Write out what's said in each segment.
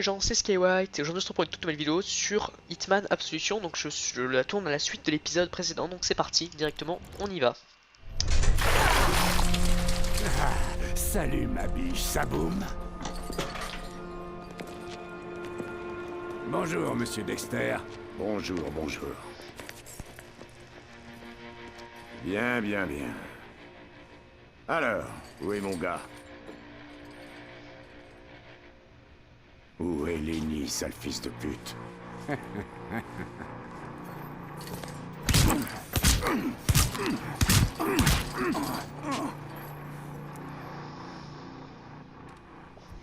les gens, c'est Skywhite et aujourd'hui on se retrouve pour une toute nouvelle vidéo sur Hitman Absolution. Donc je la tourne à la suite de l'épisode précédent, donc c'est parti, directement, on y va. Salut ma biche, ça boum. Bonjour monsieur Dexter. Bonjour, bonjour. Bien, bien, bien. Alors, où est mon gars? Où est Lenny, sale fils de pute?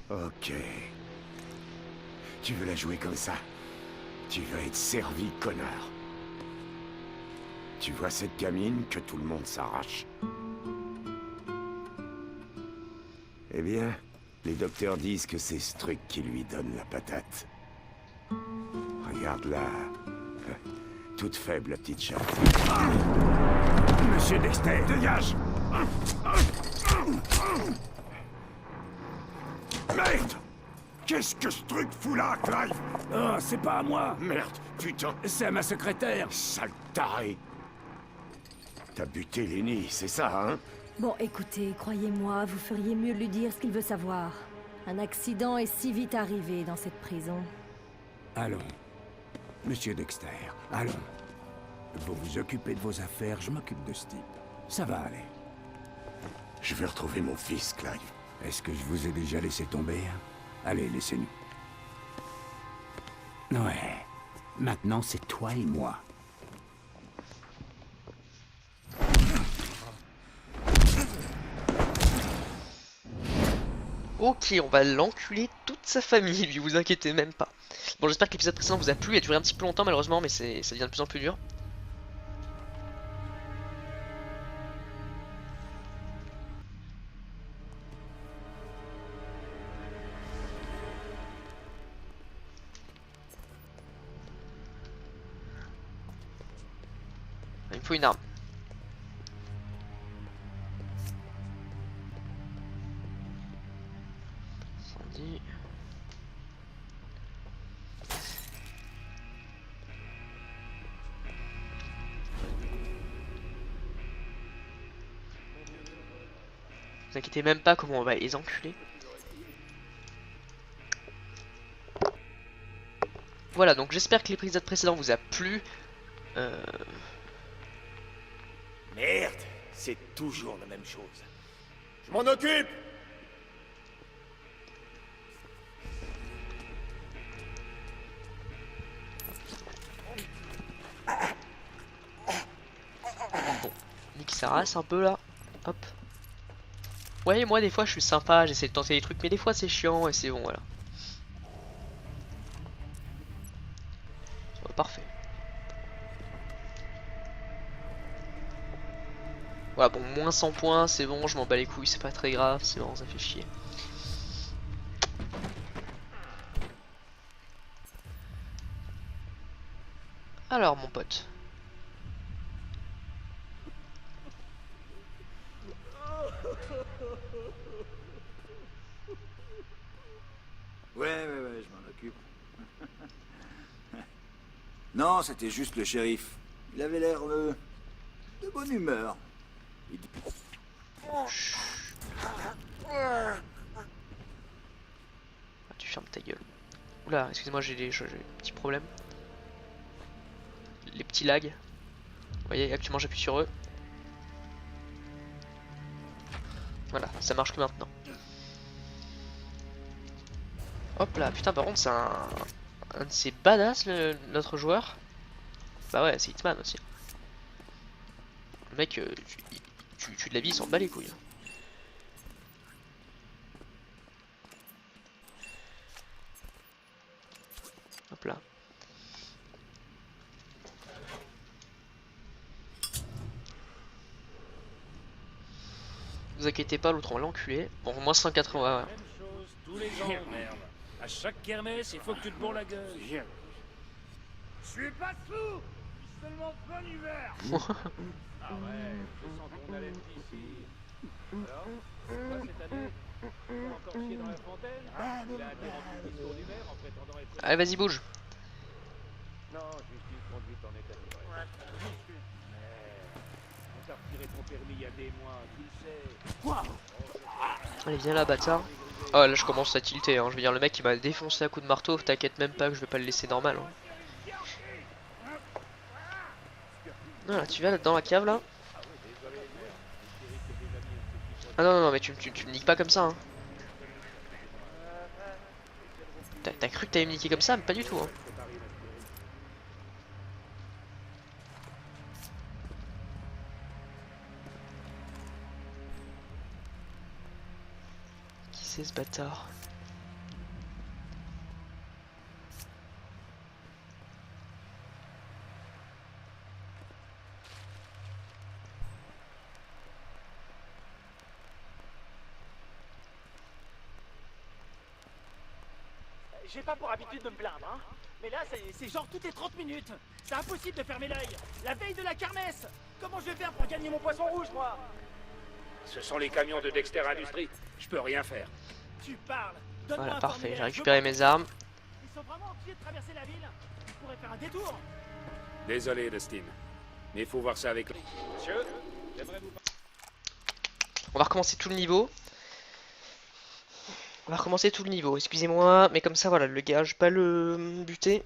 Ok. Tu veux la jouer comme ça? Tu vas être servi, connard. Tu vois cette gamine que tout le monde s'arrache? Eh bien, les docteurs disent que c'est ce truc qui lui donne la patate. Regarde-la. Toute faible, la petite chatte. Monsieur Dexter, Dégage! Merde! Qu'est-ce que ce truc fout là, Clive? oh, c'est pas à moi. Merde, putain! C'est à ma secrétaire. Sale taré! T'as buté Lenny, c'est ça, hein? Bon, écoutez, croyez-moi, vous feriez mieux de lui dire ce qu'il veut savoir. Un accident est si vite arrivé dans cette prison. Allons. Monsieur Dexter, allons. Vous vous occupez de vos affaires, je m'occupe de ce type. Ça va aller. Je vais retrouver mon fils, Clive. Est-ce que je vous ai déjà laissé tomber? Allez, laissez-nous. Ouais. Maintenant, c'est toi et moi. Ok, on va l'enculer toute sa famille, lui, vous inquiétez même pas. Bon, j'espère que l'épisode précédent vous a plu, il a duré un petit peu longtemps malheureusement, mais ça devient de plus en plus dur. Il me faut une arme. Incendie. Vous inquiétez même pas comment on va les enculer. Voilà, donc j'espère que l'épisode précédent vous a plu. Merde, c'est toujours la même chose. Je m'en occupe. Bon, nique sa race un peu là. Hop. Ouais, moi des fois je suis sympa, j'essaie de tenter des trucs, mais des fois c'est chiant et c'est bon, voilà. Oh, parfait. Voilà, bon, moins 100 points, c'est bon, je m'en bats les couilles, c'est pas très grave, c'est bon, ça fait chier. Alors, mon pote. Ouais, je m'en occupe. Non, c'était juste le shérif. Il avait l'air de bonne humeur. Il dit... Ah, tu fermes ta gueule. Oula, excusez-moi, j'ai des petits problèmes. Les petits lags. Vous voyez, actuellement j'appuie sur eux. Voilà, ça marche que maintenant. Hop là, putain, par contre, c'est un de ces badass, notre joueur. Bah ouais, c'est Hitman aussi. Le mec, tu tues de la vie, il s'en bat les couilles. Hop là. Vous inquiétez pas, l'autre on va l'enculer. Bon, moins 180. Même chose tous les ans, merde. À chaque kermesse, il faut que tu te bourres la gueule. Je suis pas sous. Seulement bon hiver. Ah ouais, je sens ton haleine d'ici. Alors, c'est quoi cette année? Allez, vas-y, bouge. Non, juste une conduite en état d'ivresse. On t'a retiré ton permis il y a des mois, tu le sais. Quoi? Allez, viens là, bâtard. Oh, là, je commence à tilter. Hein. Je veux dire, le mec il m'a défoncé à coup de marteau. T'inquiète même pas que je vais pas le laisser normal. Hein. Voilà, tu vas là dans la cave là. Ah non, non, non, mais tu me niques pas comme ça. Hein. T'as cru que t'allais me niquer comme ça, mais pas du tout. Hein. Qui c'est ce bâtard? J'ai pas pour habitude de me plaindre, hein. Mais là, c'est genre toutes les 30 minutes. C'est impossible de fermer l'œil. La veille de la kermesse. Comment je vais faire pour gagner mon poisson rouge, moi? Ce sont les camions de Dexter Industries. Je peux rien faire. Tu parles. Donne-moi Voilà, un parfait. formulaire, J'ai je récupéré veux mes armes. pas. Ils sont vraiment obligés de traverser la ville. Ils pourraient faire un détour. Désolé, Dustin. Mais il faut voir ça avec... Monsieur, j'aimerais vous... On va recommencer tout le niveau. On va recommencer tout le niveau, excusez-moi, mais comme ça voilà, le gars, je vais pas le buter.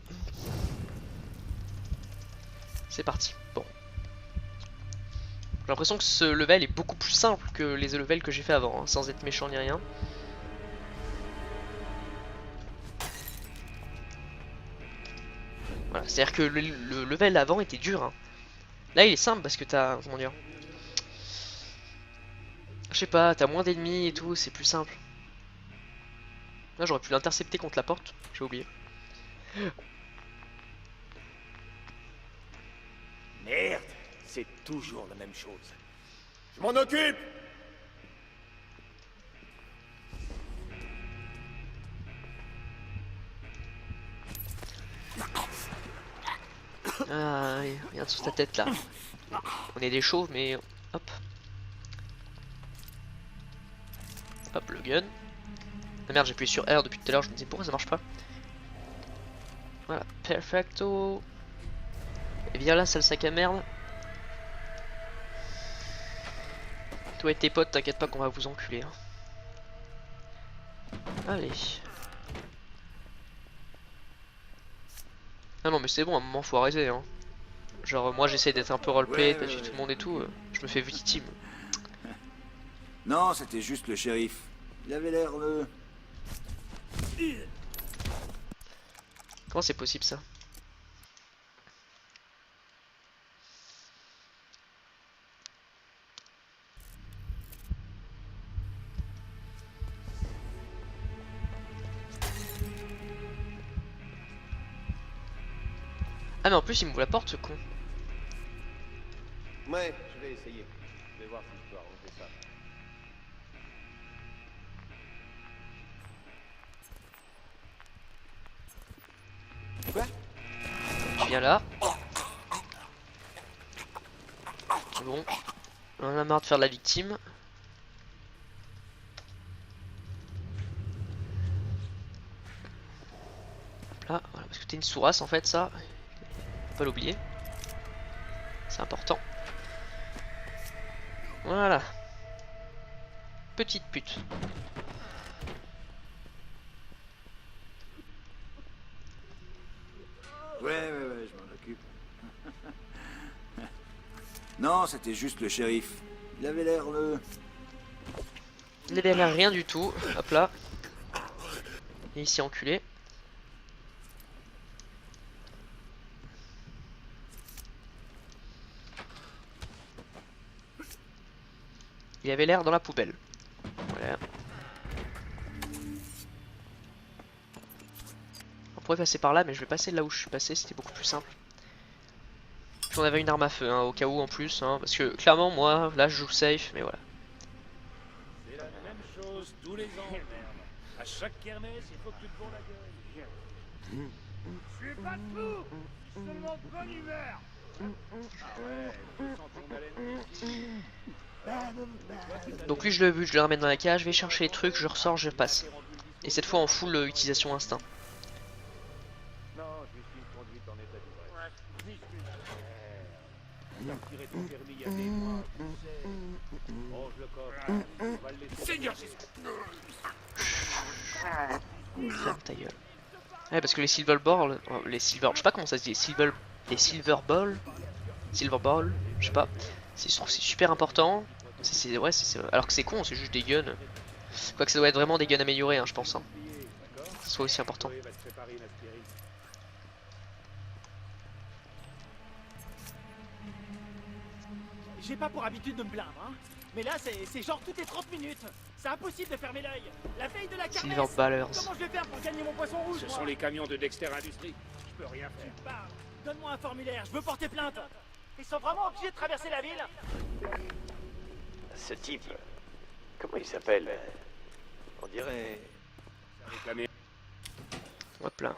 C'est parti, bon. J'ai l'impression que ce level est beaucoup plus simple que les levels que j'ai fait avant, hein, sans être méchant ni rien. Voilà, c'est-à-dire que le level avant était dur. Hein. Là il est simple parce que t'as, comment dire, je sais pas, t'as moins d'ennemis et tout, c'est plus simple. Là j'aurais pu l'intercepter contre la porte, j'ai oublié. Merde, c'est toujours la même chose. Je m'en occupe! Ah, regarde sur ta tête là. On est des chauves mais hop. Hop le gun. Ah merde, j'ai appuyé sur R depuis tout à l'heure, je me disais pourquoi ça marche pas. Voilà, perfecto. Et viens là, sale sac à merde. Toi et tes potes, t'inquiète pas qu'on va vous enculer. Hein. Allez. Ah non mais c'est bon, à un moment faut arrêter hein. Genre moi j'essaie d'être un peu roleplay, de tuer tout le monde et tout, je me fais victime. Non, c'était juste le shérif. Il avait l'air... Comment c'est possible ça? Ah mais en plus il m'ouvre la porte ce con. Ouais, je vais essayer. Je vais voir si je peux arranger ça. Tu viens là. Bon. On en a marre de faire de la victime. Hop là, voilà, parce que t'es une sourasse en fait ça. Faut pas l'oublier. C'est important. Voilà. Petite pute. Ouais, je m'en occupe. Non, c'était juste le shérif. Il avait l'air... Il avait l'air rien du tout. Hop là. Et ici enculé. Il avait l'air dans la poubelle. Voilà. On pourrait passer par là, mais je vais passer là où je suis passé, c'était beaucoup plus simple. Puis on avait une arme à feu, hein, au cas où en plus, hein, parce que clairement, moi, là je joue safe, mais voilà. C'est la même chose tous les ans, merde. À chaque kermesse, il faut que tu te bourres la gueule. Je suis pas fou, je suis seulement de bonne humeur. Ah ouais, je sens ton haleine. Donc lui je le bute, je le ramène dans la cage, je vais chercher les trucs, je ressors, je passe. Et cette fois en full utilisation instinct. Non, je lui suis conduite en état d'ivresse. J'ai retiré ton permis il y a des mois, tu sais. Range le coffre, on va le laisser. Seigneur Jésus! Ferme ta gueule. Ouais, parce que les silver balls, les silver, je sais pas comment ça se dit, les silver balls, je sais pas. Je trouve que c'est super important. Ouais, alors que c'est con, c'est juste des guns. Quoique ça doit être vraiment des guns améliorés, hein, je pense. Hein. Que ce soit aussi important. Chloé va te préparer une aspirine. J'ai pas pour habitude de me plaindre, hein. Mais là, c'est genre toutes les 30 minutes. C'est impossible de fermer l'œil. La veille de la Silver kermesse. ballers. Comment je vais faire pour gagner mon poisson rouge, Ce moi? sont les camions de Dexter Industries. Je peux rien faire. Tu parles. Donne-moi un formulaire, je veux porter plainte. Ils sont vraiment obligés de traverser la ville? Ce type, comment il s'appelle? On dirait... Réclamer. Hop là.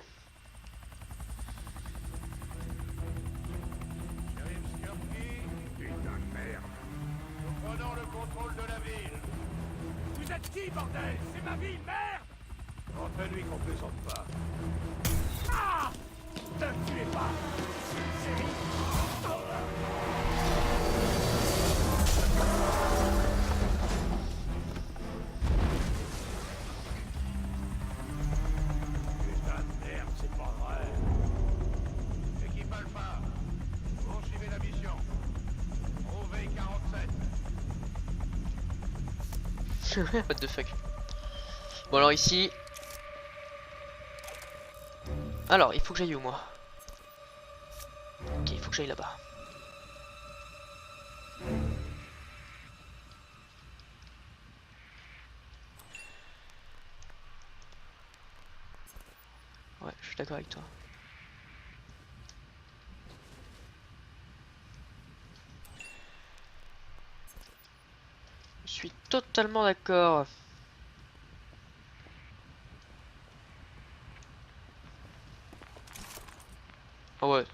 Putain de merde. Nous prenons le contrôle de la ville. Vous êtes qui, bordel? C'est ma ville, merde! Montre-lui qu'on plaisante pas. Ah! Ne me tuez pas! C'est Putain de merde, c'est pas vrai. Équipe Alpha, poursuivez la mission. Trouvez 47. What the fuck. Bon alors ici. Alors il faut que j'aille où moi? Ok, il faut que j'aille là-bas. Ouais, je suis d'accord avec toi. Je suis totalement d'accord. Ah ouais.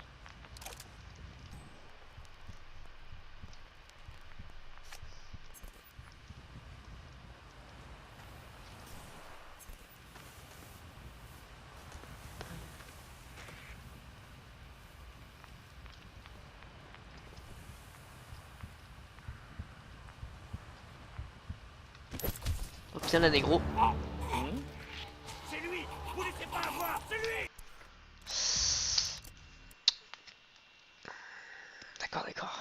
Oh, bien la négro. C'est lui! Vous laissez pas avoir! C'est lui! D'accord, d'accord.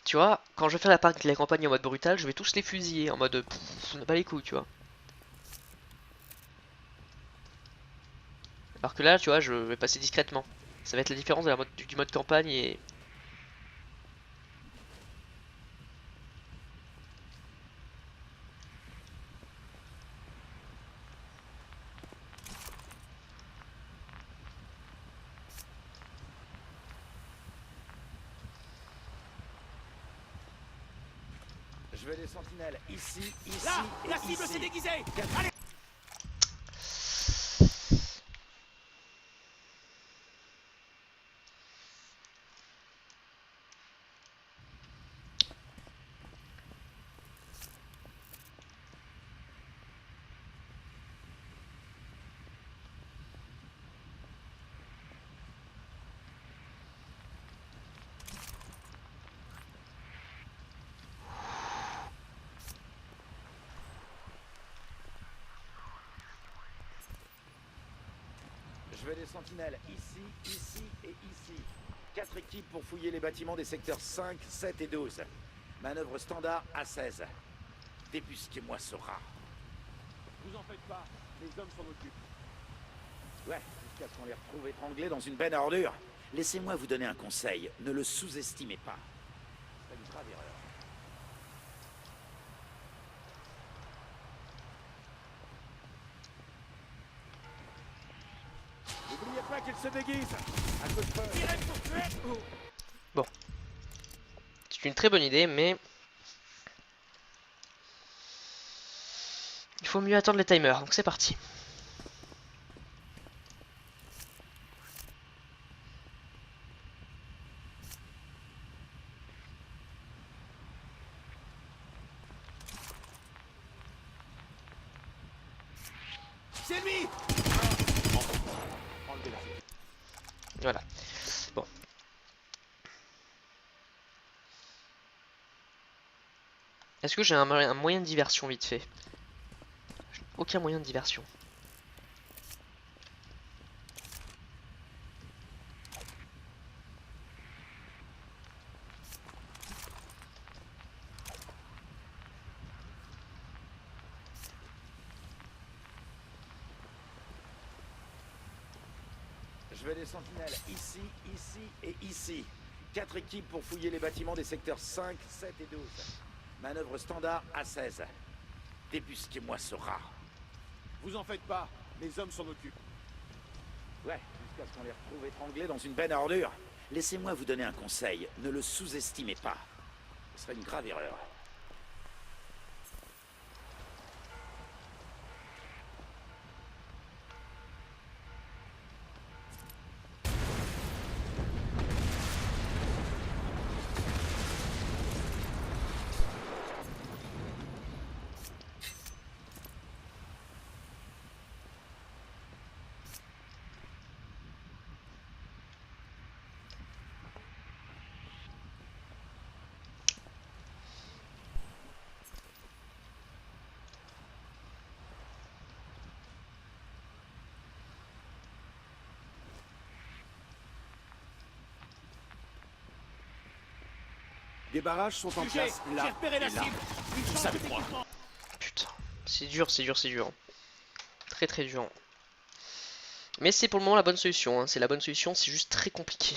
Tu vois, quand je vais faire la campagne en mode brutal, je vais tous les fusiller en mode pff, on n'a pas les couilles, tu vois. Alors que là, tu vois, je vais passer discrètement. Ça va être la différence de du mode campagne et... Je vais les sentinelles. Ici, ici, Là, et la cible ici. s'est déguisée. Allez. Je vais les sentinelles. Ici, ici et ici. 4 équipes pour fouiller les bâtiments des secteurs 5, 7 et 12. Manœuvre standard à 16. Débusquez-moi ce rat. Vous en faites pas, les hommes s'en occupent. Ouais, jusqu'à ce qu'on les retrouve étranglés dans une benne à ordures. Laissez-moi vous donner un conseil. Ne le sous-estimez pas. C'est une grave erreur. N'oubliez pas qu'il se déguise. Un coup de feu. Tirez pour tuer. Bon. C'est une très bonne idée, mais... Il faut mieux attendre les timers, donc c'est parti. C'est lui! Enlevez-la. Voilà. Bon. Est-ce que j'ai un moyen de diversion vite fait? Aucun moyen de diversion. Je vais des sentinelles ici, ici et ici. 4 équipes pour fouiller les bâtiments des secteurs 5, 7 et 12. Manœuvre standard à 16. Débusquez-moi ce rat. Vous en faites pas, mes hommes s'en occupent. Ouais, jusqu'à ce qu'on les retrouve étranglés dans une benne à ordures. Laissez-moi vous donner un conseil. Ne le sous-estimez pas. Ce serait une grave erreur. Des barrages sont en Sujet, place j'ai là repéré la et là. cible. Une Vous chance savez de quoi? techniquement. Putain. C'est dur, c'est dur, c'est dur. Très très dur. Mais c'est pour le moment la bonne solution, hein. C'est la bonne solution, c'est juste très compliqué.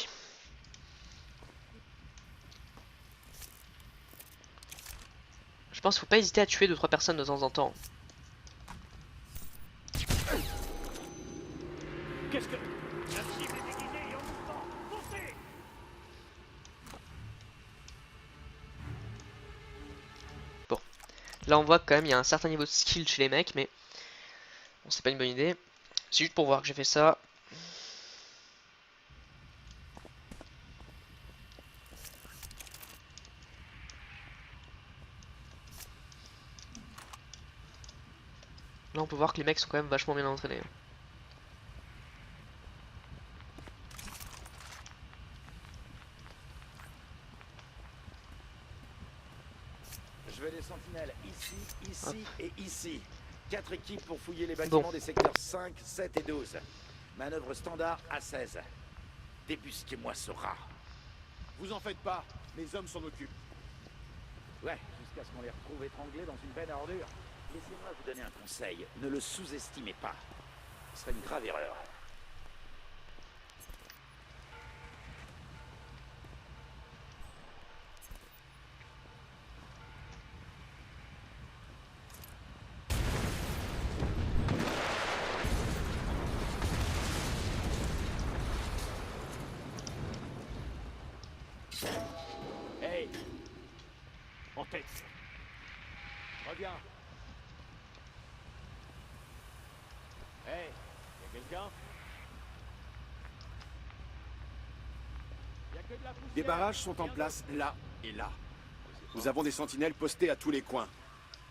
Je pense qu'il faut pas hésiter à tuer 2-3 personnes de temps en temps. Qu'est-ce que... La cible est déguisée et en mouvement. Foncez! Là on voit que quand même il y a un certain niveau de skill chez les mecs, mais bon, c'est pas une bonne idée. C'est juste pour voir que j'ai fait ça. Là on peut voir que les mecs sont quand même vachement bien entraînés. Je vais des sentinelles ici, ici Hop. et ici. 4 équipes pour fouiller les bâtiments des secteurs 5, 7 et 12. Manœuvre standard à 16. Débusquez-moi ce rat. Vous en faites pas, mes hommes s'en occupent. Ouais, jusqu'à ce qu'on les retrouve étranglés dans une benne à ordures. Laissez-moi vous donner un conseil. Ne le sous-estimez pas. Ce serait une grave erreur. Hey! En tête. Reviens. Hey, y'a quelqu'un? Y'a que de la poussière. Des barrages sont en Viens place là et là. Nous avons des sentinelles postées à tous les coins.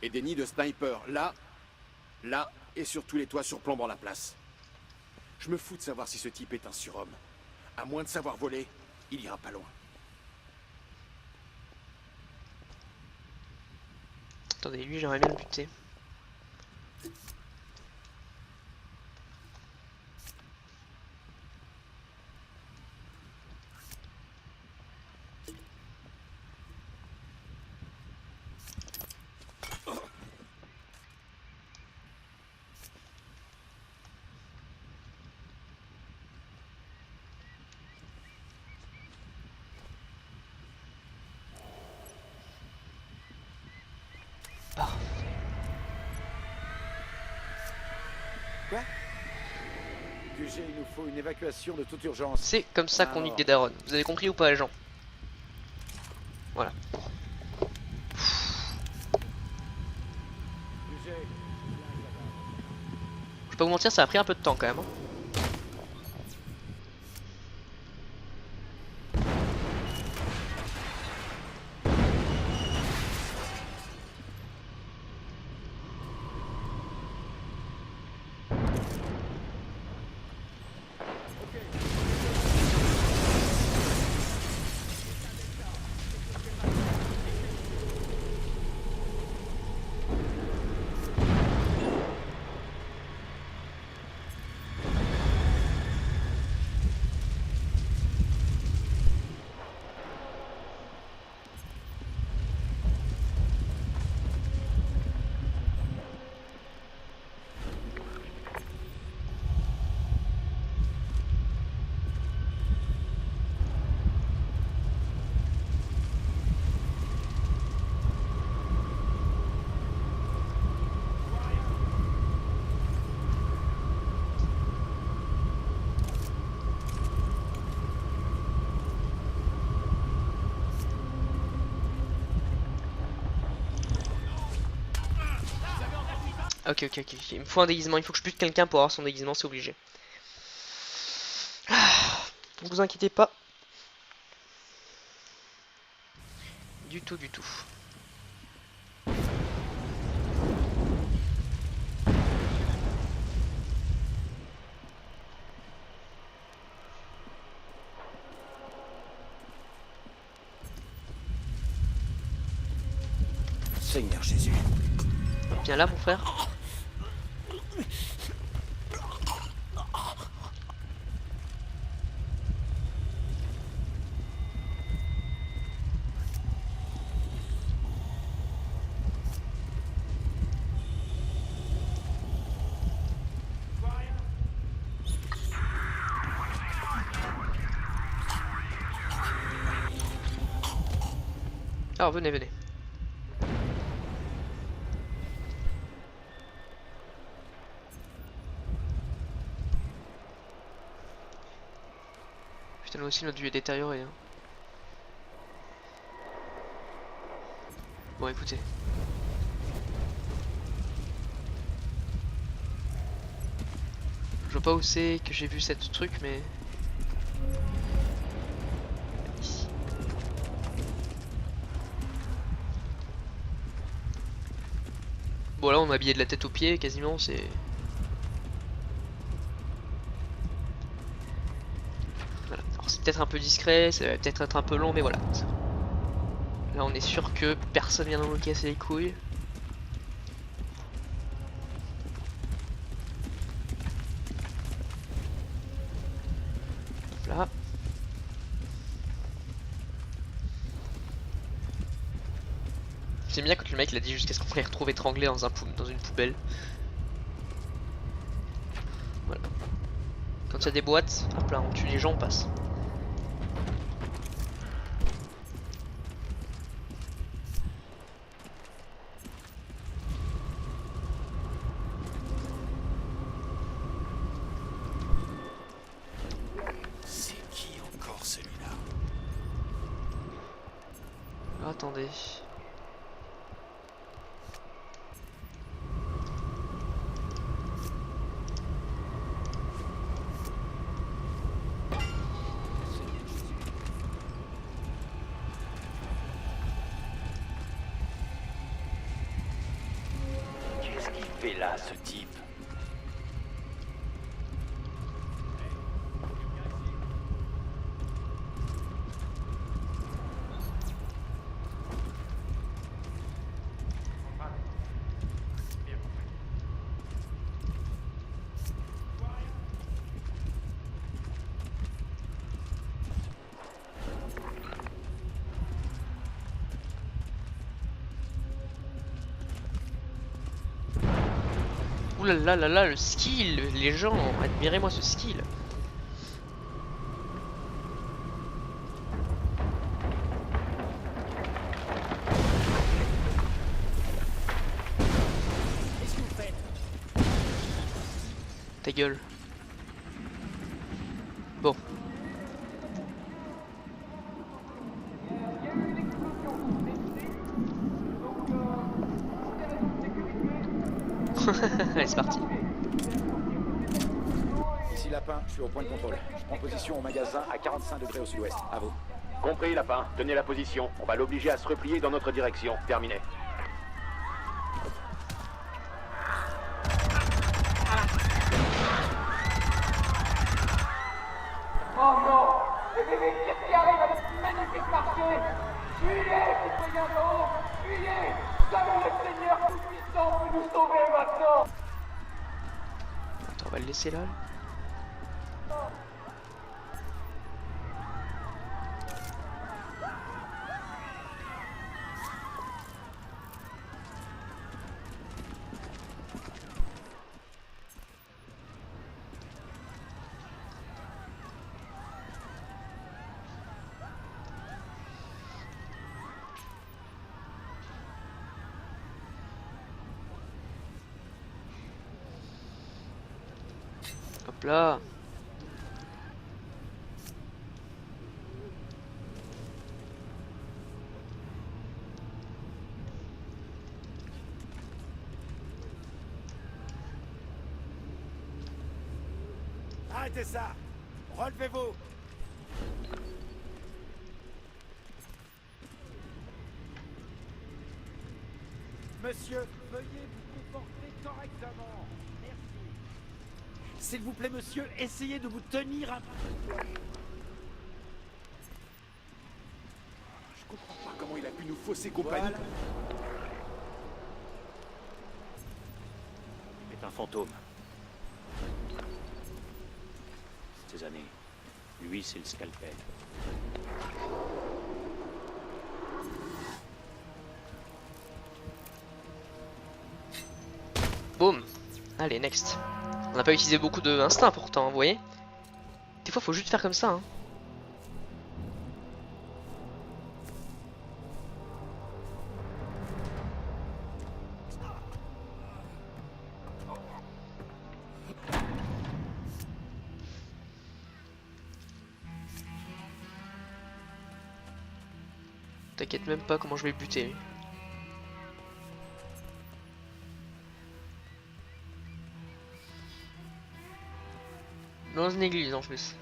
Et des nids de snipers là, là et sur tous les toits surplombant la place. Je me fous de savoir si ce type est un surhomme. À moins de savoir voler, il ira pas loin. Attendez, lui j'aimerais bien le buter. QG, il nous faut une évacuation de toute urgence. C'est comme ça qu'on nique des darons. Vous avez compris ou pas les gens? Voilà. QG. Je peux pas vous mentir, ça a pris un peu de temps quand même, hein. Ok, ok, ok. Il me faut un déguisement. Il faut que je bute quelqu'un pour avoir son déguisement, c'est obligé. Ne vous inquiétez pas. Du tout, du tout. Seigneur Jésus. Viens là, mon frère. Alors, venez, venez. Putain, nous aussi, notre vue est détériorée. Hein. Bon, écoutez. Je vois pas où c'est que j'ai vu cette truc, mais... Ici. Bon, là, on est habillé de la tête aux pieds, quasiment, c'est... Voilà. Alors, c'est peut-être un peu discret, ça va peut-être être un peu long, mais voilà. Là, on est sûr que personne vient nous casser les couilles. Là. J'aime bien quand le mec il a dit jusqu'à ce qu'on les retrouve étranglés dans, dans une poubelle. Voilà. Quand il y a des boîtes, hop là, on tue les gens, on passe. C'est qui encore celui-là? Attendez. Qu'est-ce qu'il fait là, ce type? Ouh là là là là, le skill, les gens, admirez-moi ce skill. Qu'est-ce que vous faites? Ta gueule. Bon. Allez, c'est parti. Ici Lapin, je suis au point de contrôle. Je prends position au magasin à 45 degrés au sud-ouest. À vous. Compris, Lapin. Tenez la position. On va l'obliger à se replier dans notre direction. Terminé. Oh non! Qu'est-ce qui arrive à notre magnifique marché? Fuyez, citoyens d'en haut! Fuyez! Seul le Seigneur Tout-Puissant peut nous sauver maintenant! Attends, on va le laisser là. Hop là. Arrêtez ça. Relevez-vous. Monsieur, veuillez vous comporter correctement. Merci. S'il vous plaît, monsieur, essayez de vous tenir un peu. Je comprends pas comment il a pu nous fausser compagnie. Voilà. est un fantôme. Ces années, lui, c'est le scalpel. Boum. Allez, next. On n'a pas utilisé beaucoup de instinct pourtant, vous voyez. Des fois, faut juste faire comme ça. Hein. T'inquiète même pas comment je vais le buter. Lui. Dans une église en plus.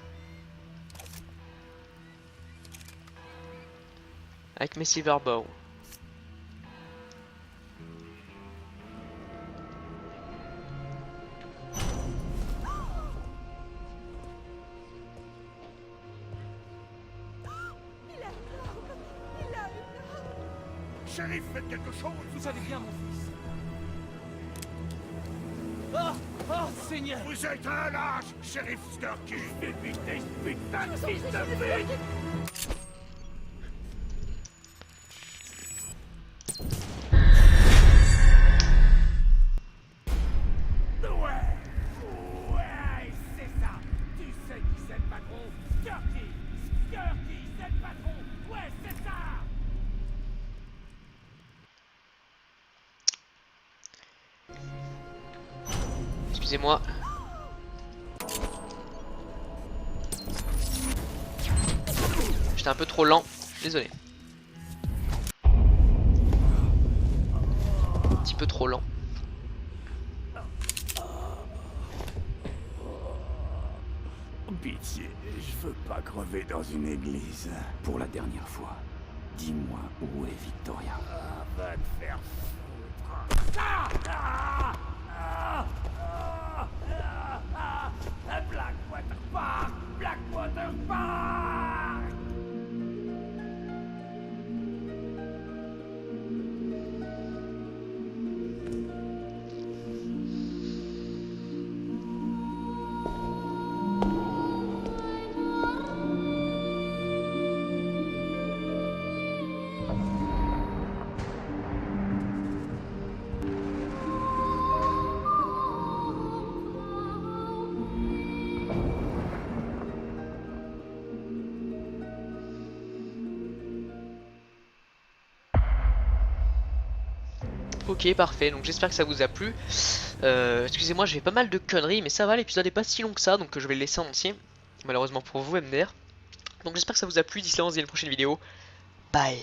Avec mes silver bow. Shérif, faites quelque chose! Vous allez bien, mon fils? Oh! Oh, Seigneur! Vous êtes un lâche, Shérif Skirky! Évitez ce putain de fils de pute! Ouais, c'est ça. Tu sais qui c'est le patron? Skirky! Skirky, c'est le patron! Ouais, c'est ça! Excusez-moi. J'étais un peu trop lent, désolé. Un petit peu trop lent. Pitié, je veux pas crever dans une église. Pour la dernière fois, dis-moi où est Victoria. Va te faire Blackwater Park! Blackwater Park! Ok, parfait, donc j'espère que ça vous a plu. Excusez-moi, j'ai pas mal de conneries, mais ça va, l'épisode est pas si long que ça, donc je vais le laisser en entier. Malheureusement pour vous, MDR. Donc j'espère que ça vous a plu, d'ici là on se dit à une prochaine vidéo. Bye.